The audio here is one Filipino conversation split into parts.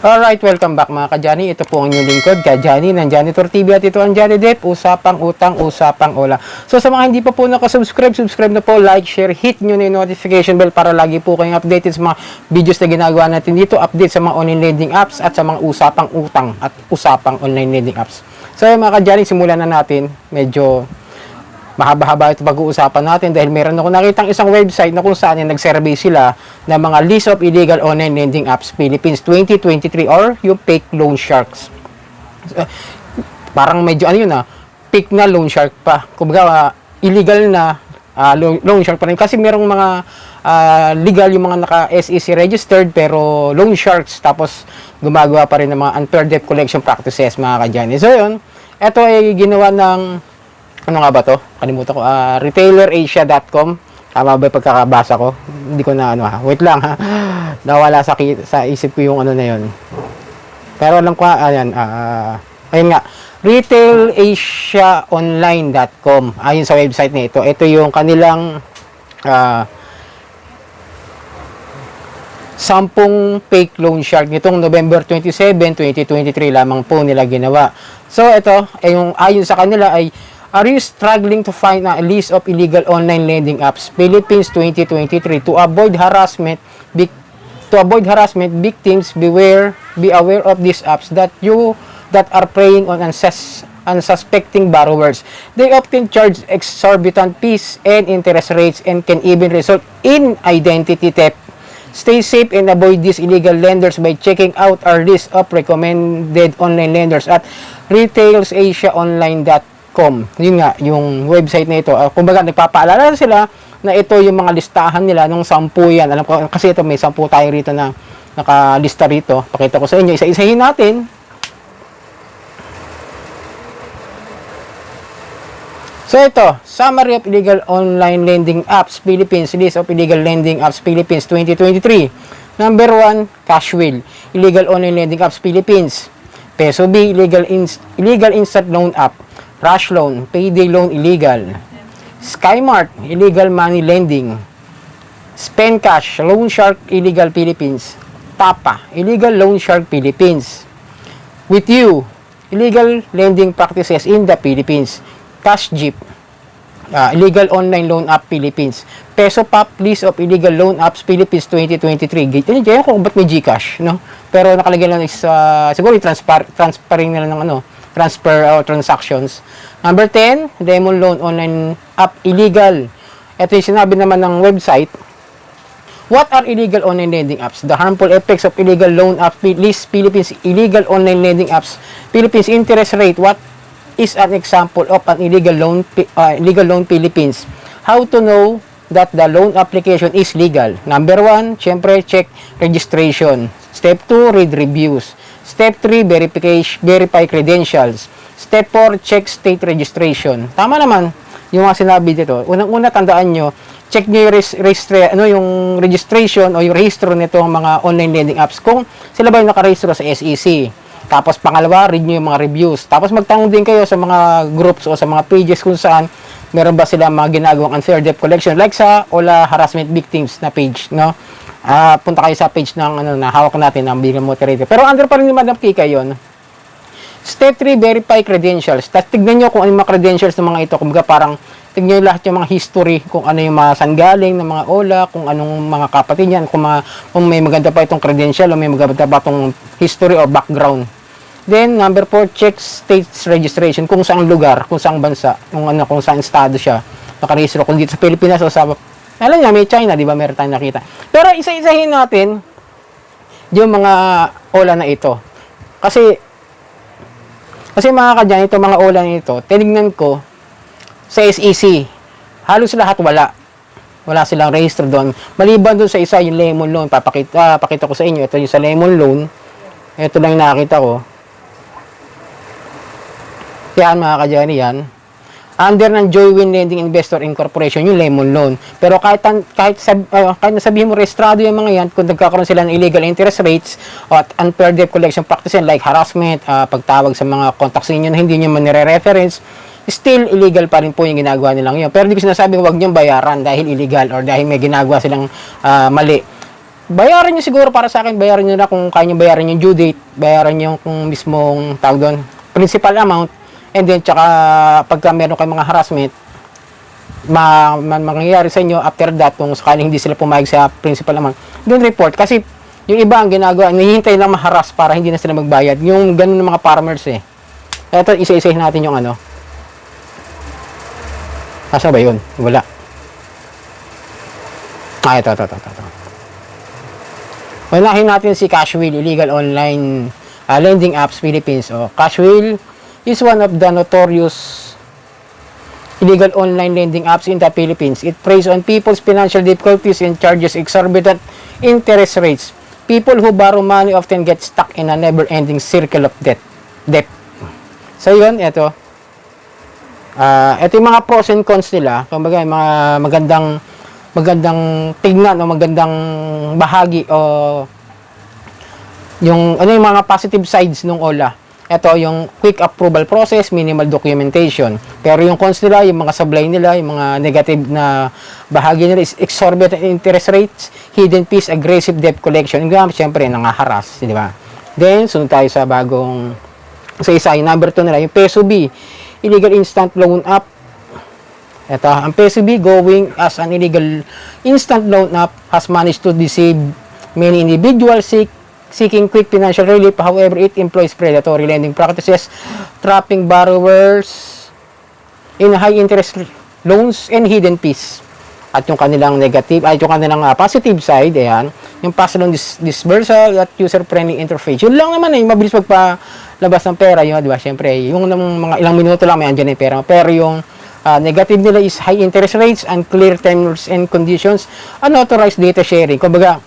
Alright, welcome back mga ka-Johnny. Ito po ang inyong lingkod, ka-Johnny ng Janitor TV at ito ang Johnny Depp, usapang utang, usapang ola. So sa mga hindi pa po nakasubscribe, subscribe na po, like, share, hit nyo na yung notification bell para lagi po kayong updated sa mga videos na ginagawa natin dito, update sa mga online lending apps at sa mga usapang utang at usapang online lending apps. So mga ka-Johnny, simulan na natin. Medyo mahaba-haba ito pag-uusapan natin dahil meron ako nakitang isang website na kung saan nag-survey sila ng mga list of illegal online lending apps Philippines 2023 or yung fake loan sharks. Parang medyo fake na loan shark pa. Kumbaga illegal na loan shark pa rin kasi merong mga legal yung mga naka-SEC registered pero loan sharks tapos gumagawa pa rin ng mga unfair debt collection practices mga ka-Johnny. So yun, ito ay ginawa ng ano nga ba to? Kalimutan ko. RetailerAsia.com. Tama ba yung pagkakabasa ko? Hindi ko na Wait lang ha. Nawala sa isip ko yung na yun. Pero alam ko ayan nga. RetailerAsiaOnline.com. Ayun sa website na ito. Ito yung kanilang 10 fake loan shark nitong November 27, 2023 lamang po nila ginawa. So ito, yung ayon sa kanila ay are you struggling to find a list of illegal online lending apps Philippines 2023 to avoid harassment victims be aware of these apps that are preying on unsuspecting borrowers. They often charge exorbitant fees and interest rates and can even result in identity theft. Stay safe and avoid these illegal lenders by checking out our list of recommended online lenders at retailsasionline.com. Yun nga, yung website na ito. Kumbaga, nagpapaalala sila na ito yung mga listahan nila nung 10 yan. Alam ko, kasi ito may 10 tayo rito na nakalista rito. Pakita ko sa inyo. Isa-isahin natin. So ito, Summary of Illegal Online Lending Apps Philippines, List of Illegal Lending Apps Philippines 2023. Number 1, Cashwheel, Illegal Online Lending Apps Philippines. Peso B, Illegal Instant Loan App. Rush Loan, Payday Loan Illegal. Skymart, Illegal Money Lending. Spencash, Loan Shark Illegal Philippines. Tapa, Illegal Loan Shark Philippines. With You, Illegal Lending Practices in the Philippines. Cash Jeep, Illegal Online Loan App Philippines. Peso Pop, List of Illegal Loan Apps Philippines 2023. Ganyan ko ba't may Gcash, no? Pero nakalagay lang is siguro transferring nila ng transfer or transactions. Number 10, Lemon Loan Online App Illegal. Ito yung sinabi naman ng website. What are illegal online lending apps? The harmful effects of illegal loan app list Philippines illegal online lending apps. Philippines interest rate. What is an example of an illegal loan Philippines? How to know that the loan application is legal? Number 1, syempre check registration. Step 2, read reviews. Step 3, verify credentials. Step 4, check state registration. Tama naman yung mga sinabi dito. Unang-una, tandaan nyo, check nyo yung registration o yung rehistro nito mga online lending apps. Kung sila ba yung nakarehistro sa SEC. Tapos pangalawa, read nyo yung mga reviews. Tapos magtanong din kayo sa mga groups o sa mga pages kung saan meron ba sila mga ginagawang unfair debt collection. Like sa OLA Harassment Victims na page, no? Punta kayo sa page ng na hawak natin ng Bigam Moderator. Pero under pa rin ni Madam Kika yun. Step 3, verify credentials. Tapos tignan nyo kung ano yung mga credentials ng mga ito. Kumbaga parang tignan nyo lahat yung mga history, kung ano yung mga sanggaling ng mga OLA, kung anong mga kapatid yan, kung may maganda pa itong credential o may maganda pa itong history o background. Then, number 4, check state's registration. Kung saang lugar, kung saang bansa, kung saang estado siya nakarehistro. Kung dito sa Pilipinas o sa alam niya, may China, di ba? Meron tayong nakita. Pero isa-isahin natin yung mga OLA na ito. Kasi mga ka-Johnny, ito mga OLA na ito, tinignan ko sa SEC, halos lahat wala. Wala silang register doon. Maliban doon sa isa, yung Lemon Loan. Pakita ko sa inyo. Ito yung sa Lemon Loan. Ito lang yung nakita ko. Yan mga ka-Johnny, yan. Under ng Joywin Lending Investor Incorporation, yung Lemon Loan. Pero kahit nasabihin mo registrado yung mga yan, kung nagkakaroon sila ng illegal interest rates at unfair debt collection practices like harassment, pagtawag sa mga contacts ninyo na hindi nyo man nire-reference, still illegal pa rin po yung ginagawa nilang yun. Pero hindi ko sinasabi huwag nyo bayaran dahil illegal or dahil may ginagawa silang mali. bayaran nyo siguro para sa akin, bayaran nyo na kung kaya nyo bayaran yung due date, bayaran nyo kung mismong tawag doon, principal amount, and then tsaka pagka meron kayong mga harassment, mangyayari sa inyo after that, kung sakaling hindi sila pumayag sa principal amount, then report. Kasi yung iba ang ginagawa, nihihintay lang maharas para hindi na sila magbayad. Yung ganun ng mga farmers eh. Ito, isa-isahin natin yung ano. Asa ba yun? Wala. Ito. Unahin natin si Cashwheel, illegal online lending apps Philippines. Cashwheel is one of the notorious illegal online lending apps in the Philippines. It preys on people's financial difficulties and charges exorbitant interest rates. People who borrow money often get stuck in a never-ending circle of debt. So yun, ito yung mga pros and cons nila. Kumbaga, mga magandang tignan o magandang bahagi o yung mga positive sides ng OLA. Ito yung quick approval process, minimal documentation. Pero yung cons nila, yung mga sablay nila, yung mga negative na bahagi nila is exorbitant interest rates, hidden fees, aggressive debt collection. Yung siyempre nangaharas, di ba? Then, sunod tayo sa bagong isa yung number 2 nila, yung Peso B, illegal instant loan app. Ito, ang Peso B, going as an illegal instant loan app, has managed to deceive many individuals seeking quick financial relief. However, it employs predatory lending practices, trapping borrowers in high interest loans and hidden fees. At yung kanilang positive side, ayan, yung fast loan disbursal at user-friendly interface. Yun lang naman mabilis magpalabas ng pera yun, di ba? Siyempre, yung mga ilang minuto lang may andyan yung pera. Pero yung negative nila is high interest rates, unclear terms and conditions, unauthorized data sharing. Kumbaga,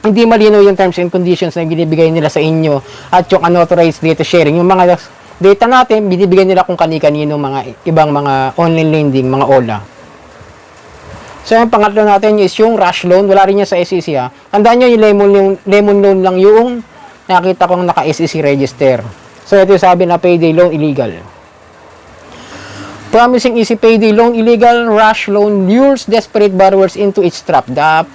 hindi malinaw yung terms and conditions na binibigay nila sa inyo at yung unauthorized data sharing. Yung mga data natin, binibigay nila kung kani-kanino mga ibang mga online lending, mga OLA. So, yung pangatlo natin is yung rush loan. Wala rin yan sa SEC ha. Tandaan nyo yung lemon loan lang yung nakita kong naka-SEC register. So, ito yung sabi na payday loan illegal. Promising easy payday loan illegal, rush loan lures desperate borrowers into its trap. The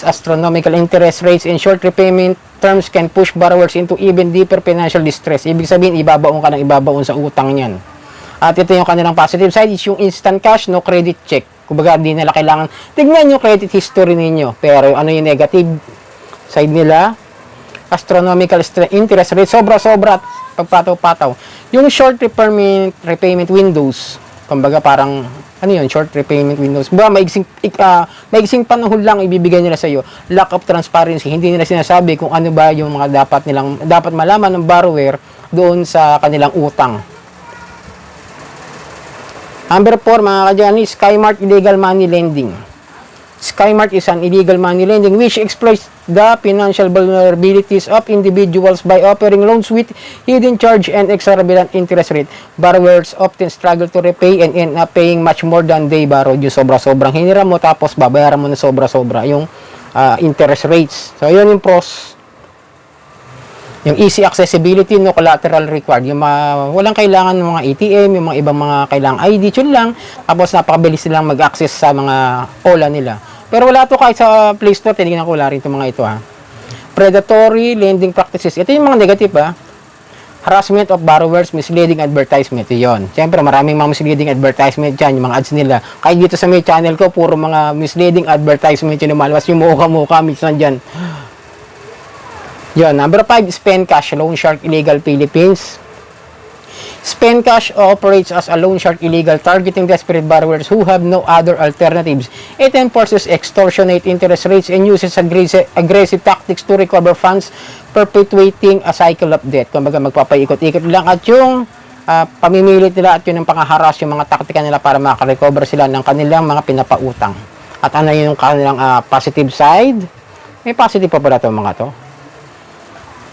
astronomical interest rates and short repayment terms can push borrowers into even deeper financial distress. Ibig sabihin, ibabaon ka ng ibabaon sa utang niyan. At ito yung kanilang positive side is yung instant cash, no credit check. Kumbaga, hindi nila kailangan tignan yung credit history ninyo. Pero ano yung negative side nila? Astronomical interest rate, sobra-sobra at pagpataw-pataw. Yung short repayment windows, kumbaga parang, short repayment windows. Maigsing panahon lang ibibigay nila sa iyo. Lack of transparency. Hindi nila sinasabi kung ano ba yung mga dapat malaman ng borrower doon sa kanilang utang. Number 4, mga kadyani, Skymart illegal money lending. Skymart is an illegal money lending which exploits the financial vulnerabilities of individuals by offering loans with hidden charge and exorbitant interest rate. Borrowers often struggle to repay and end up paying much more than they borrowed. Yung sobra-sobrang hiniram mo tapos babayaran mo na sobra-sobra yung interest rates. So, yun yung pros. Yung easy accessibility, no collateral required. Yung walang kailangan ng mga ATM, yung mga ibang mga kailangang ID, yun lang. Tapos napakabilis nilang mag-access sa mga OLA nila. Pero wala to kahit sa Play Store, tinignan ko wala rin itong mga ito ha. Predatory lending practices. Ito yung mga negative ha. Harassment of borrowers, misleading advertisement. Yun. Siyempre maraming mga misleading advertisement dyan, yung mga ads nila. Kahit dito sa may channel ko, puro mga misleading advertisement yung lumalabas, yung mukha-mukha, minsan dyan. Yun. Number 5, Spend Cash, Loan Shark Illegal Philippines. Spend Cash operates as a loan shark illegal, targeting desperate borrowers who have no other alternatives. It enforces extortionate interest rates and uses aggressive tactics to recover funds, perpetuating a cycle of debt. Kumbaga magpapaikot-ikot lang at yung pamimilit nila at yun ang pangaharas, yung mga taktika nila para makarecover sila ng kanilang mga pinapautang. At ano yung kanilang positive side? May positive pa pala ito mga to.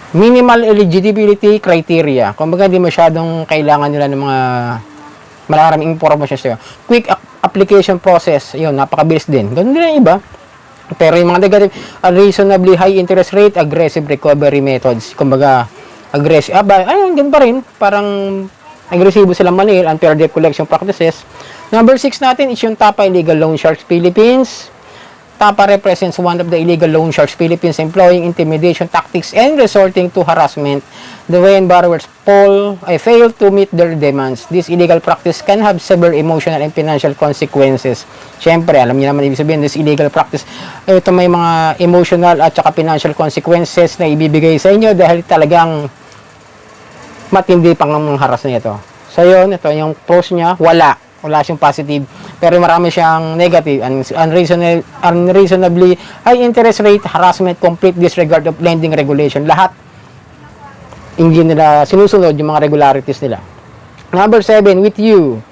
Minimal eligibility criteria. Kumbaga, hindi masyadong kailangan nila ng mga maraming information sa'yo. Quick application process. Yun, napakabilis din. Ganun din ang iba. Pero yung mga negative, reasonably high interest rate, aggressive recovery methods. Kumbaga, aggressive. Ayun, ganun pa rin. Parang agresibo silang manil, unfair debt collection practices. Number 6 natin is yung TAPA Illegal Loan Sharks Philippines. TAPA represents one of the illegal loan sharks Philippines employing intimidation tactics and resorting to harassment when borrowers fail to meet their demands. This illegal practice can have severe emotional and financial consequences. Siyempre, alam niyo naman ibig sabihin, this illegal practice, ito may mga emotional at saka financial consequences na ibibigay sa inyo dahil talagang matindi pang haras na ito. So yun, ito yung pros niya, wala siyang positive, pero marami siyang negative, unreasonably high interest rate, harassment, complete disregard of lending regulation. Lahat hindi nila sinusunod yung mga regularities nila. Number 7, with you,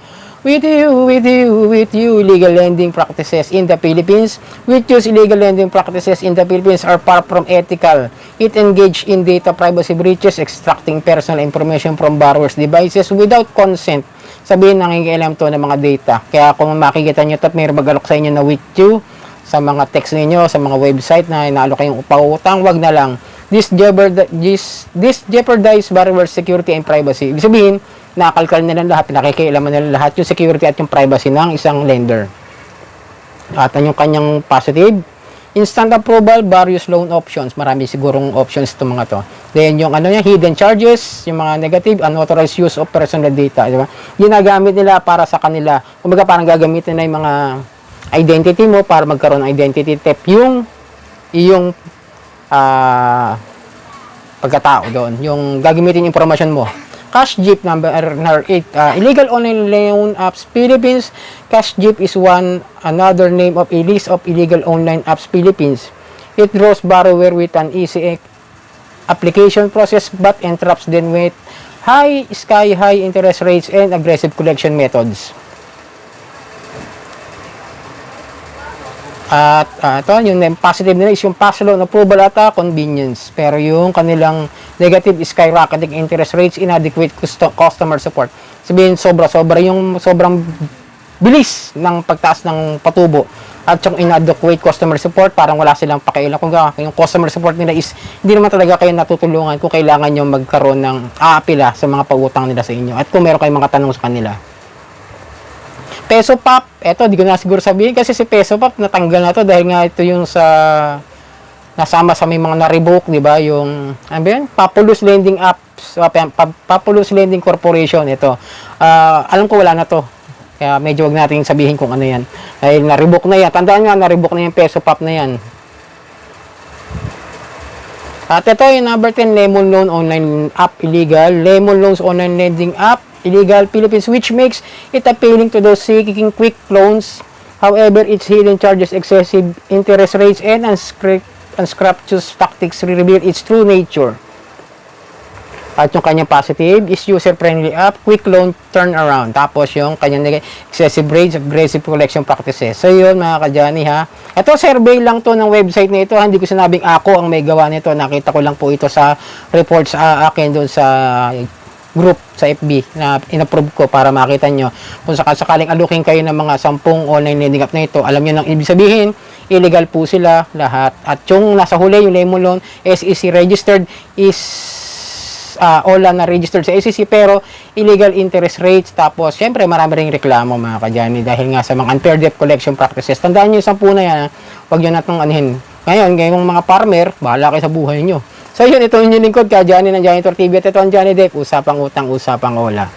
illegal lending practices in the Philippines. With use illegal lending practices in the Philippines are far from ethical. It engaged in data privacy breaches, extracting personal information from borrowers' devices without consent. Sabihin, nangingialam to ng mga data. Kaya kung makikita nyo ito at may magalok sa inyo na with you, sa mga text ninyo, sa mga website na inaalo kayong pautang, wag na lang. This jeopardize borrower security and privacy. Ibig sabihin, nakalkal nila lahat, nakikialaman nila lahat yung security at yung privacy ng isang lender. At yung kanyang positive, instant approval, various loan options. Marami sigurong options itong mga to. Then yung hidden charges, yung mga negative, unauthorized use of personal data. Diba? Ginagamit nila para sa kanila. Kumbaga parang gagamitin na yung mga identity mo para magkaroon ng identity theft. Yung pagkatao doon. Yung gagamitin yung information mo. Cash Jeep number 8. Illegal online loan apps Philippines. Cash Jeep is another name of a list of illegal online apps Philippines. It draws borrower with an easy application process but entraps them with sky-high interest rates and aggressive collection methods. At ito, yung positive nila is yung pass loan approval at convenience. Pero yung kanilang negative is skyrocketing interest rates, inadequate customer support. Sabihin, sobrang bilis ng pagtaas ng patubo. At yung inadequate customer support, parang wala silang pakialam. Kung yung customer support nila is, hindi naman talaga kayo natutulungan kung kailangan nyo magkaroon ng aapila sa mga pag-utang nila sa inyo. At kung meron kayong mga tanong sa kanila. Peso Pop, eto, di ko na siguro sabihin kasi si Peso Pop natanggal na to dahil nga ito yung nasama sa may mga na-revoke, di ba? Yung, ano ba yan? Populous Lending Apps, Populous Lending Corporation, ito. Alam ko wala na to. Kaya medyo wag natin sabihin kung ano yan. Dahil na-revoke na yan. Tandaan nga, na-revoke na yung Peso Pop na yan. At ito yung number 10, Lemon Loan Online App Illegal. Lemon Loans Online Lending App Illegal Philippines, which makes it appealing to those seeking quick loans. However, its hidden charges, excessive interest rates, and unscrupulous tactics reveal its true nature. At yung kanyang positive is user-friendly app, quick loan turnaround. Tapos yung kanyang excessive rates, aggressive collection practices. So yun mga kadyani ha. Ito survey lang to ng website na ito. Hindi ko sinabing ako ang may gawa nito. Nakita ko lang po ito sa report sa akin doon sa group sa FB na inapprove ko para makita nyo. Kung sakaling alukin kayo ng mga 10 online lending app na ito, alam nyo nang ibig sabihin, illegal po sila lahat. At yung nasa huli, yung Lemon Loan, SEC registered is OLA na registered sa SEC pero illegal interest rates. Tapos, syempre, marami ring reklamo mga kadyani dahil nga sa mga unfair debt collection practices. Tandaan nyo yung 10 na yan, huwag nyo natong anuhin. Ngayon, ngayong mga farmer, bahala kayo sa buhay nyo. So yun, ito yung lingkod ka, Johnny ng Janitor TV at ito ang Johnny Depp, usapang utang, usapang ola.